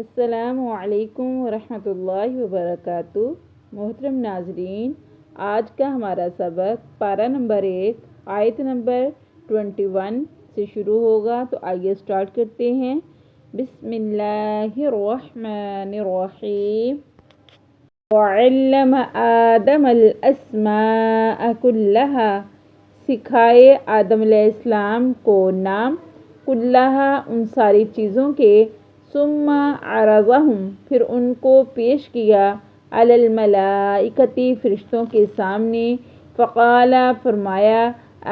السلام علیکم ورحمۃ اللہ وبرکاتہ۔ محترم ناظرین، آج کا ہمارا سبق پارہ نمبر 1 آیت نمبر 21 سے شروع ہوگا، تو آئیے سٹارٹ کرتے ہیں۔ بسم اللہ الرحمن الرحیم۔ وعلم آدم الاسماء کلہا، سکھائے آدم علیہ السلام کو نام، کلہا ان ساری چیزوں کے، ثم عرضہم پھر ان کو پیش کیا، علی الملائکۃ فرشتوں کے سامنے، فقال فرمایا،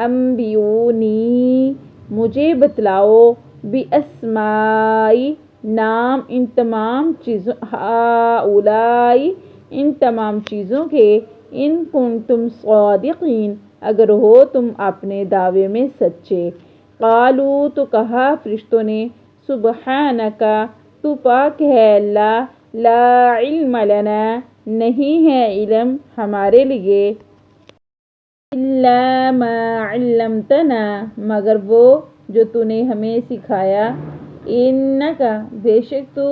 انبئونی مجھے بتلاؤ، باسماء نام ان تمام چیزوں، ہؤلاء ان تمام چیزوں کے، ان کنتم صادقین اگر ہو تم اپنے دعوے میں سچے۔ قالوا تو کہا فرشتوں نے، سبحانک تو پاک ہے اللہ، لا علم لنا نہیں ہے علم ہمارے لیے، الا ما علمتنا مگر وہ جو تو نے ہمیں سکھایا، انک بے شک تو،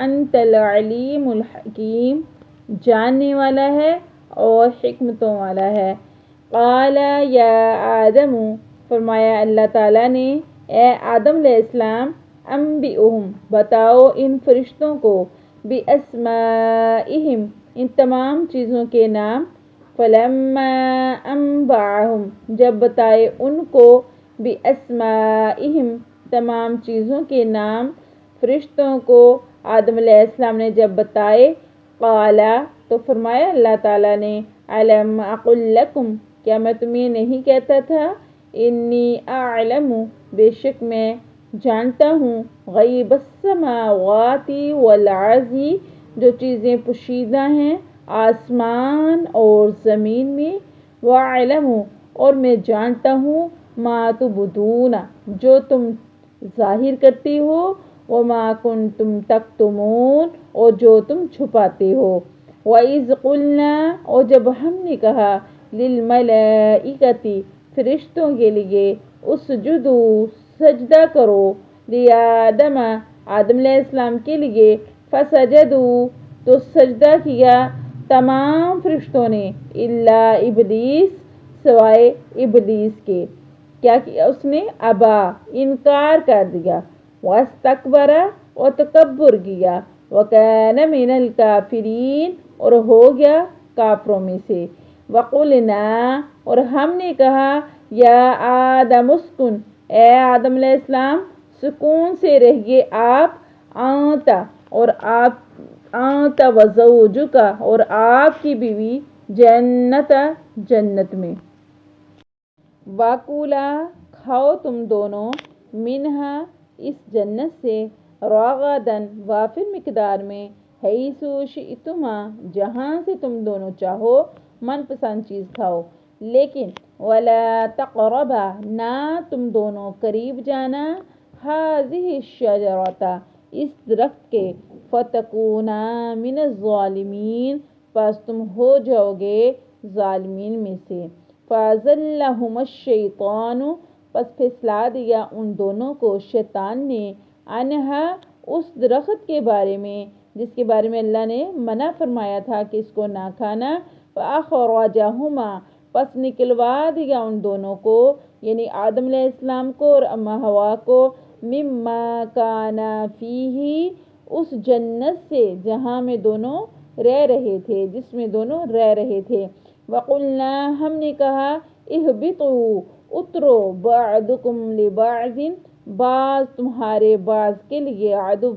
انت العلیم الحکیم جاننے والا ہے اور حکمتوں والا ہے۔ قال یا آدم فرمایا اللہ تعالیٰ نے، اے آدم علیہ السلام، انبئہم بتاؤ ان فرشتوں کو، باسمائہم ان تمام چیزوں کے نام، فلما انبأہم جب بتائے ان کو، باسمائہم تمام چیزوں کے نام فرشتوں کو آدم علیہ السلام نے جب بتائے، قال تو فرمایا اللہ تعالیٰ نے، الم اقل لکم کیا میں تمہیں نہیں کہتا تھا، انی اعلم بے شک میں جانتا ہوں، غیب السماوات والارض جو چیزیں پوشیدہ ہیں آسمان اور زمین میں، واعلم اور میں جانتا ہوں، ما تبدون جو تم ظاہر کرتے ہو، وما کنتم تکتمون اور جو تم چھپاتے ہو۔ وَإِذْ قُلْنَا اور جب ہم نے کہا، لِلْمَلَائِکَةِ فرشتوں کے لیے، اسجدوا سجدہ کرو، لِآدَمَ آدم علیہ السلام کے لیے، فسجدوا تو سجدہ کیا تمام فرشتوں نے، الا ابلیس سوائے ابلیس کے، کیا کیا اس نے، ابا انکار کر دیا، واستکبر اور تکبر کیا، وکان من الکافرین اور ہو گیا کافروں میں سے۔ وقلنا اور ہم نے کہا، یا آدم اسکن اے آدم علیہ السلام سکون سے رہیے آپ، انت اور آپ، انت وزوجک اور آپ کی بیوی، جنت جنت میں، وکولا کھاؤ تم دونوں، منہا اس جنت سے، رغداً وافر مقدار میں، حیث شئتما جہاں سے تم دونوں چاہو من پسند چیز کھاؤ، لیکن ولا تقربا نہ تم دونوں قریب جانا، ہذہ الشجرۃ اس درخت کے، فتکونا من الظالمین پس تم ہو جاؤ گے ظالمین میں سے۔ فَأَزَلَّهُمَا الشَّيْطَانُ پس پھسلا دیا ان دونوں کو شیطان نے، عنہا اس درخت کے بارے میں جس کے بارے میں اللہ نے منع فرمایا تھا کہ اس کو نہ کھانا، فَأَخْرَجَهُمَا پس نکلوا دیا ان دونوں کو، یعنی آدم علیہ السلام کو اور اماں حوا کو، مما کان فیہ اس جنت سے جہاں میں دونوں رہ رہے تھے، جس میں دونوں رہ رہے تھے۔ وقلنا ہم نے کہا، اہبطوا اترو، بعضکم لبعض بعض تمہارے بعض کے لیے، عدو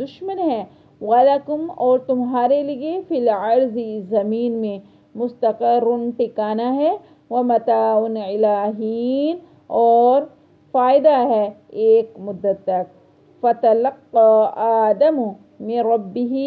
دشمن ہے، ولکم اور تمہارے لیے، فی الارض زمین میں، مستقر ٹھکانہ ہے، ومتاع الی حین اور فائدہ ہے ایک مدت تک۔ فتلقی آدم من ربہ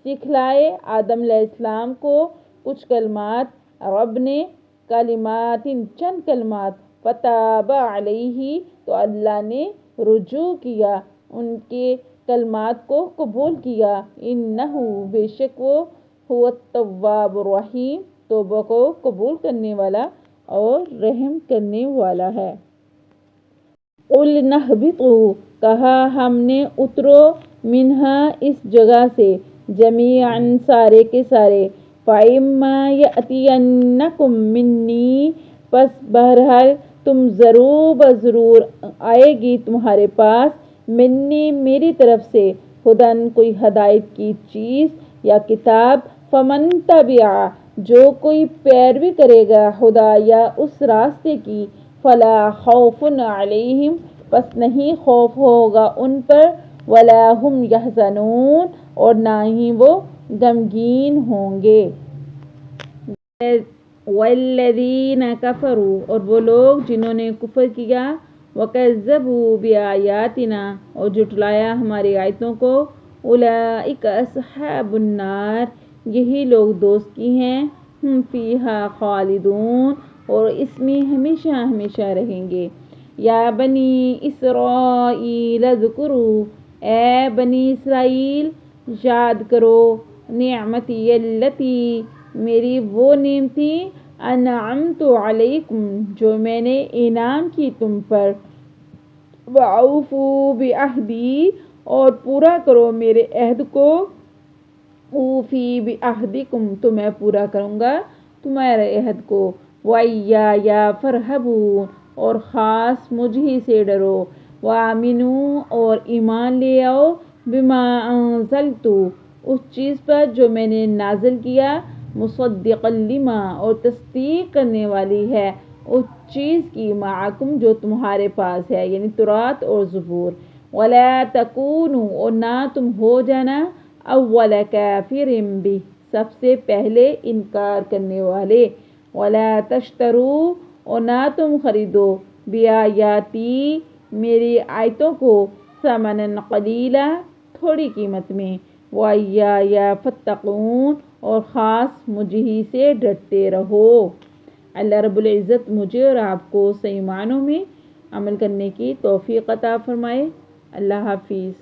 سکھلائے آدم علیہ السلام کو کچھ کلمات رب نے، کلمات چند کلمات، فتاب علیہ تو اللہ نے رجوع کیا ان کے کلمات کو قبول کیا، انہ بے شک وہ، هو التواب الرحیم توبہ کو قبول کرنے والا اور رحم کرنے والا ہے۔ قلنا اہبطوا کہا ہم نے، اترو منہا اس جگہ سے جمیعاً سارے کے سارے فَإِمَّا يَأْتِيَنَّكُم مِّنِّي پس بہرحال تم ضرور بضرور آئے گی تمہارے پاس منی میری طرف سے ہدن کوئی ہدایت کی چیز یا کتاب فمن تبع جو کوئی پیروی کرے گا ہدا یا اس راستے کی فلا خوف علیہم پس نہیں خوف ہوگا ان پر ولا هم یحزنون اور نہ ہی وہ غمگین ہوں گے۔ والذین کفروا اور وہ لوگ جنہوں نے کفر کیا وکذبوا بآیاتنا اور جھٹلایا ہماری آیتوں کو اولئک اصحاب النار یہی لوگ دوست کی ہیں ہم فیہا خالدون اور اس میں ہمیشہ ہمیشہ رہیں گے۔ یا بنی اسرائیل اذکروا اے بنی اسرائیل یاد کرو نعمتی التی میری وہ نعمتی انعمت علیکم جو میں نے انعام کی تم پر وَأَوْفُوا بِعَہْدِی اور پورا کرو میرے عہد کو اوفی بعہدکم تو میں پورا کروں گا تمہارے عہد کو وَإِيَّايَ فَارْهَبُونِ اور خاص مجھ ہی سے ڈرو وَآمِنُوا اور ایمان لے آؤ بِمَا أَنزَلْتُ اس چیز پر جو میں نے نازل کیا مصدقا لما اور تصدیق کرنے والی ہے اس چیز کی معکم جو تمہارے پاس ہے یعنی تورات اور زبور وَلَا تَكُونُوا اور نہ تم ہو جانا اول کافر بہ سب سے پہلے انکار کرنے والے وَلَا تَشْتَرُوا اور نہ تم خریدو بِآیاتی میری آیتوں کو ثمنا قلیلا تھوڑی قیمت میں وَإِيَّايَ فَاتَّقُونِ اور خاص مجھ ہی سے ڈرتے رہو۔ اللہ رب العزت مجھے اور آپ کو صحیح معنوں میں عمل کرنے کی توفیق عطا فرمائے۔ اللہ حافظ۔